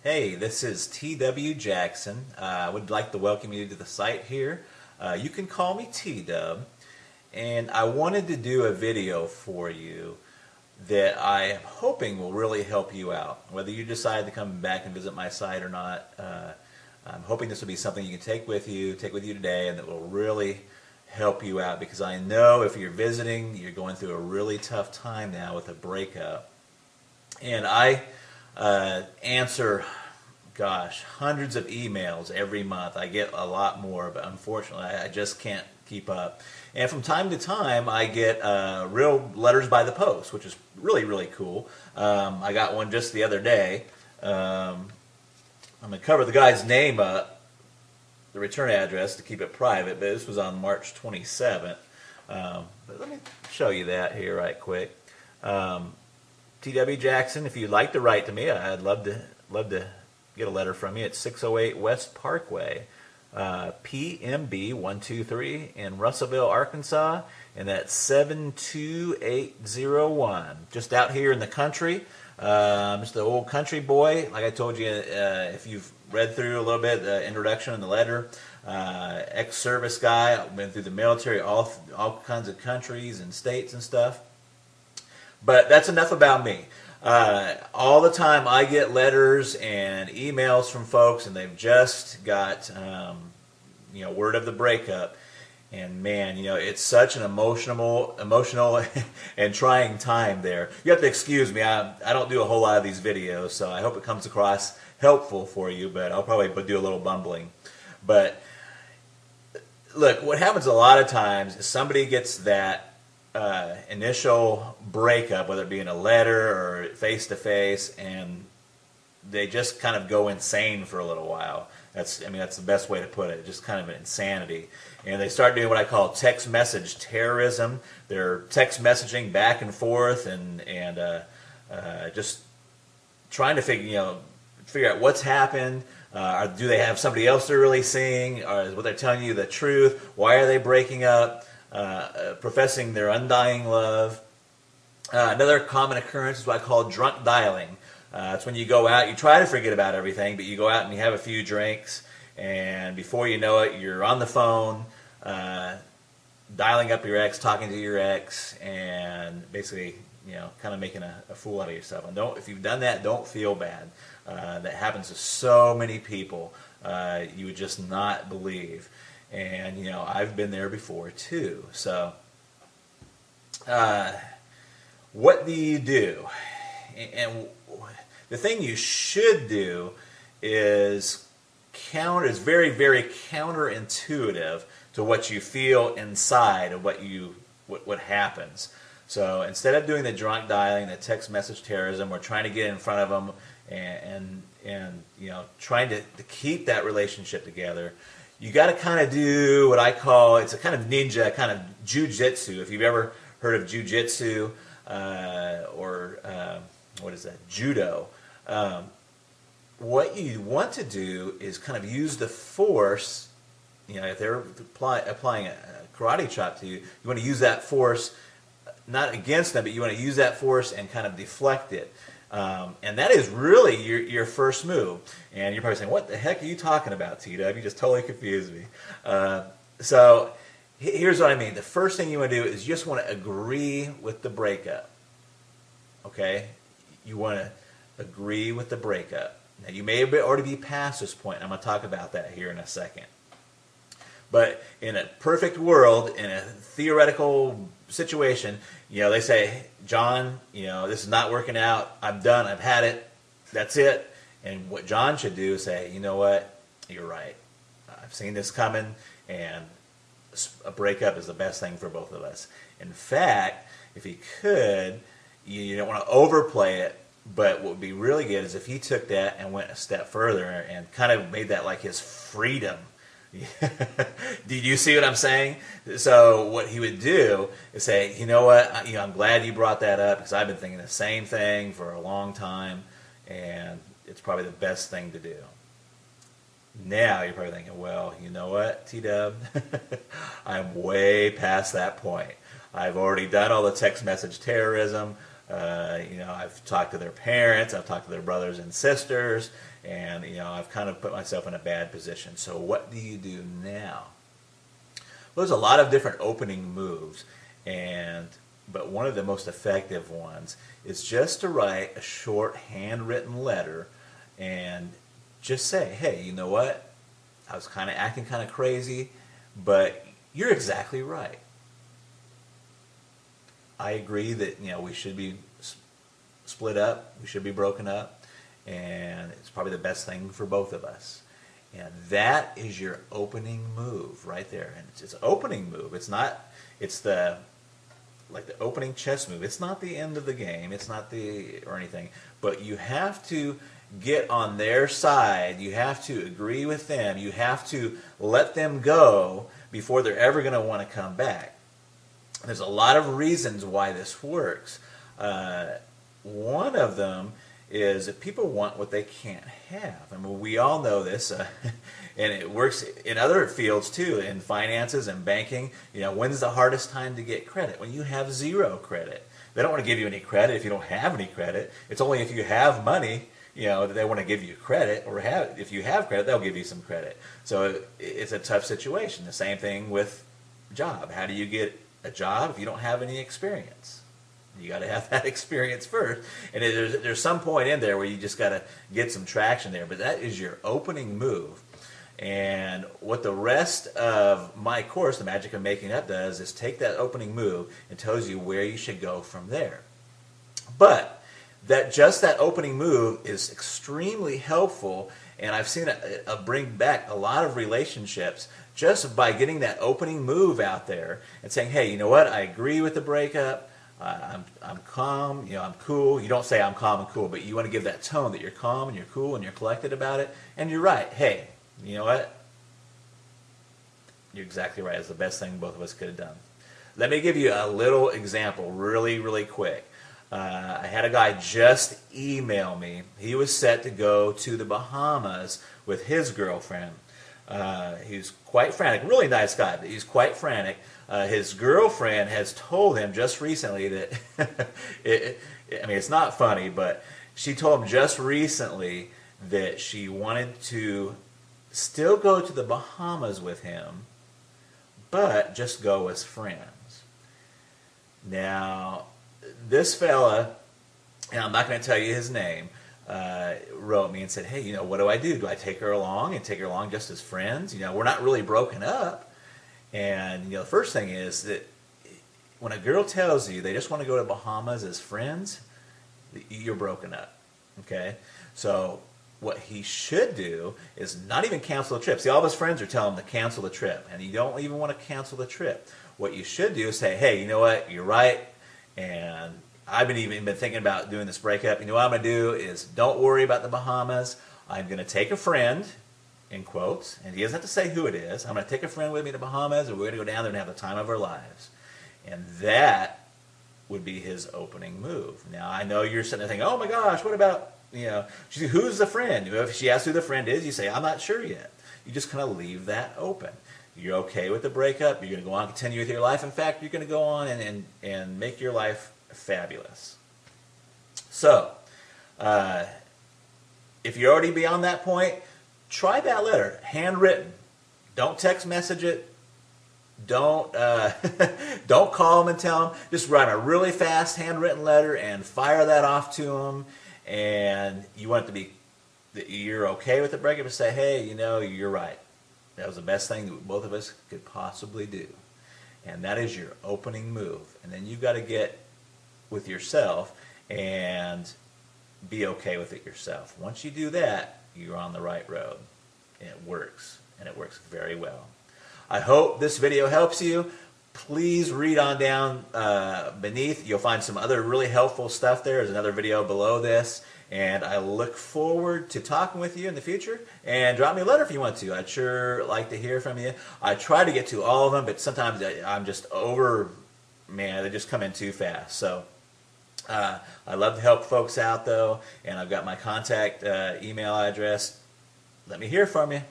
Hey, this is T.W. Jackson. I would like to welcome you to the site here. You can call me T-Dub, and I wanted to do a video for you that I am hoping will really help you out. Whether you decide to come back and visit my site or not, I'm hoping this will be something you can take with you today, and that will really help you out, because I know if you're visiting, you're going through a really tough time now with a breakup. And I answer, gosh, hundreds of emails every month. I get a lot more, but unfortunately I just can't keep up. And from time to time I get real letters by the post, which is really, really cool. I got one just the other day. I'm going to cover the guy's name up, the return address, to keep it private, but this was on March 27th. But let me show you that here right quick. T.W. Jackson, if you'd like to write to me, I'd love to get a letter from you. It's 608 West Parkway, PMB 123 in Russellville, Arkansas, and that's 72801. Just out here in the country. Just the old country boy. Like I told you, if you've read through a little bit the introduction and the letter, ex-service guy, I've been through the military, all kinds of countries and states and stuff. But that's enough about me. All the time I get letters and emails from folks, and they've just got word of the breakup. And man, it's such an emotional and trying time there. You have to excuse me. I don't do a whole lot of these videos, so I hope it comes across helpful for you, but I'll probably do a little bumbling. But look, what happens a lot of times is somebody gets that initial breakup, whether it be in a letter or face-to-face, and they just kind of go insane for a little while. That's the best way to put it, just kind of an insanity. And they start doing what I call text message terrorism. They're text messaging back and forth and just trying to figure out what's happened. Do they have somebody else they're really seeing? Or is what they're telling you the truth? Why are they breaking up? Professing their undying love. Another common occurrence is what I call drunk dialing. It's when you go out, you try to forget about everything, but you go out and you have a few drinks, and before you know it, you're on the phone, dialing up your ex, talking to your ex, and basically, kind of making a fool out of yourself. And if you've done that, don't feel bad. That happens to so many people. You would just not believe. And, I've been there before too. So, what do you do? And the thing you should do is very, very counterintuitive to what you feel inside of what happens. So instead of doing the drunk dialing, the text message terrorism, we're trying to get in front of them and trying to keep that relationship together. You got to kind of do what I call, it's a kind of ninja, kind of jujitsu. If you've ever heard of jujitsu or what is that, judo, what you want to do is kind of use the force. If they're applying a karate chop to you, you want to use that force not against them, but you want to use that force and kind of deflect it. And that is really your first move. And you're probably saying, what the heck are you talking about, T-Dub? You just totally confused me. So here's what I mean. The first thing you want to do is you just want to agree with the breakup. Okay? You want to agree with the breakup. Now, you may already be past this point. I'm going to talk about that here in a second. But in a perfect world, in a theoretical situation, they say, John, this is not working out. I'm done. I've had it. That's it. And what John should do is say, you know what? You're right. I've seen this coming, and a breakup is the best thing for both of us. In fact, if he could, you don't want to overplay it, but what would be really good is if he took that and went a step further and kind of made that like his freedom. Did you see what I'm saying? So what he would do is say, you know what, I'm glad you brought that up, because I've been thinking the same thing for a long time, and it's probably the best thing to do. Now you're probably thinking, well, you know what, T-Dub? I'm way past that point. I've already done all the text message terrorism. I've talked to their parents, I've talked to their brothers and sisters, and I've kind of put myself in a bad position. So what do you do now? Well, there's a lot of different opening moves, but one of the most effective ones is just to write a short handwritten letter and just say, hey, you know what? I was kind of acting kind of crazy, but you're exactly right. I agree that we should be split up, we should be broken up, and it's probably the best thing for both of us. And that is your opening move right there. And it's an opening move. It's the opening chess move. It's not the end of the game. It's not or anything. But you have to get on their side. You have to agree with them. You have to let them go before they're ever going to want to come back. There's a lot of reasons why this works. One of them is that people want what they can't have. I mean, we all know this, and it works in other fields too, in finances and banking. When's the hardest time to get credit? When you have zero credit. They don't want to give you any credit if you don't have any credit. It's only if you have money, that they want to give you credit, or if you have credit, they'll give you some credit. So it's a tough situation. The same thing with job. How do you get a job if you don't have any experience? You got to have that experience first, and there's some point in there where you just got to get some traction there. But that is your opening move, and what the rest of my course, The Magic of Making Up, does is take that opening move and tells you where you should go from there. But that opening move is extremely helpful, and I've seen it bring back a lot of relationships just by getting that opening move out there and saying, hey, you know what? I agree with the breakup. I'm calm, I'm cool. You don't say I'm calm and cool, but you want to give that tone that you're calm and you're cool and you're collected about it. And you're right. Hey, you know what? You're exactly right. It's the best thing both of us could have done. Let me give you a little example really, really quick. I had a guy just email me. He was set to go to the Bahamas with his girlfriend. He's quite frantic. Really nice guy, but he's quite frantic. His girlfriend has told him just recently that, it's not funny, but she told him just recently that she wanted to still go to the Bahamas with him, but just go as friends. Now, this fella, and I'm not going to tell you his name, wrote me and said, hey, what do I do? Do I take her along and take her along just as friends? We're not really broken up. And, the first thing is that when a girl tells you they just want to go to Bahamas as friends, you're broken up, okay? So what he should do is not even cancel the trip. See, all of his friends are telling him to cancel the trip, and you don't even want to cancel the trip. What you should do is say, hey, you know what, you're right, and I've been thinking about doing this breakup. You know what I'm going to do is don't worry about the Bahamas. I'm going to take a friend, in quotes, and he doesn't have to say who it is. I'm going to take a friend with me to the Bahamas, and we're going to go down there and have the time of our lives. And that would be his opening move. Now, I know you're sitting there thinking, oh my gosh, what about, who's the friend? If she asks who the friend is, you say, I'm not sure yet. You just kind of leave that open. You're okay with the breakup. You're going to go on and continue with your life. In fact, you're going to go on and make your life fabulous. So, if you're already beyond that point, try that letter, handwritten. Don't text message it. Don't don't call them and tell them. Just write a really fast handwritten letter and fire that off to them. And you want it to be that you're okay with the breakup, and say, hey, you're right. That was the best thing that both of us could possibly do. And that is your opening move. And then you've got to get with yourself and be okay with it yourself. Once you do that, you're on the right road. And it works. And it works very well. I hope this video helps you. Please read on down beneath. You'll find some other really helpful stuff there. There's another video below this. And I look forward to talking with you in the future. And drop me a letter if you want to. I'd sure like to hear from you. I try to get to all of them, but sometimes I'm just they just come in too fast. So I love to help folks out, though. And I've got my contact email address. Let me hear from you.